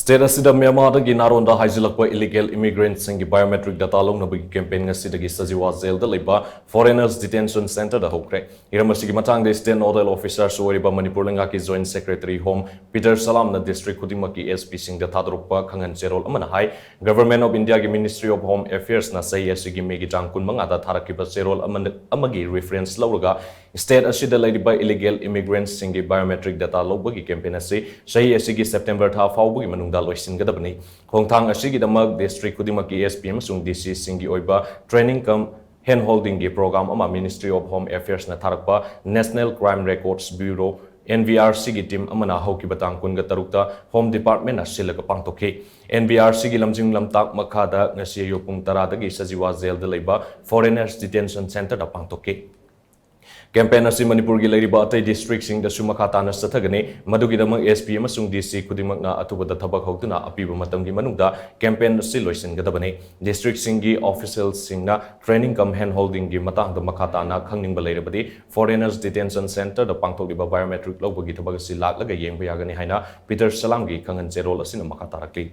State asida Myanmar dagi naronda haijillakpa illegal immigrants singi biometric data lounabagi campaign ngasidagi Sajiwa Jail da leiba Foreigners Detention Centre da houkhre. Iramasigi matang state nodal officer suwariba Manipur ki Joint Secretary Home Peter Salam na district khudimaki SP sing da thadrukpa khangan cherol amana hai Government of India ki Ministry of Home Affairs na sai asigi megi jangkun mangada tharakiba cherol amagi reference lawraga state asida leiba illegal immigrants singi biometric data lobagi campaign asi sai asigi September tha fawbugi manungda loisingadabani khongthang asigi damak district khudimaki SP amasung DC singi oiba training cum hand holding gi program ama Ministry of Home Affairs na tharakpa National Crime Records Bureau NVRC gi team amana hauki batang kun ga tarukta Home Department asilaga pangtokhi NVRC gi lamjingbatomtv makhada ngasi yopung taradagi Sajiwa Jail da leiba Foreigners Detention Centre da pangtokhi campaign asi Manipur gi leiba atai district sing da sumakata na sathagani madugi damang SP amasung DC kudimak na atubada thabak hautuna apiba matam gi manungda campaign asi loisin gadabani district sing gi officials sing na training cum hand holding gi matang da makhata na khangning ba leirabadi Foreigners Detention Centre da pangtokliba biometric lobagi thabak asi laklaga yengba yagani haina Peter Salam gi khangan cherol asina makhata rakli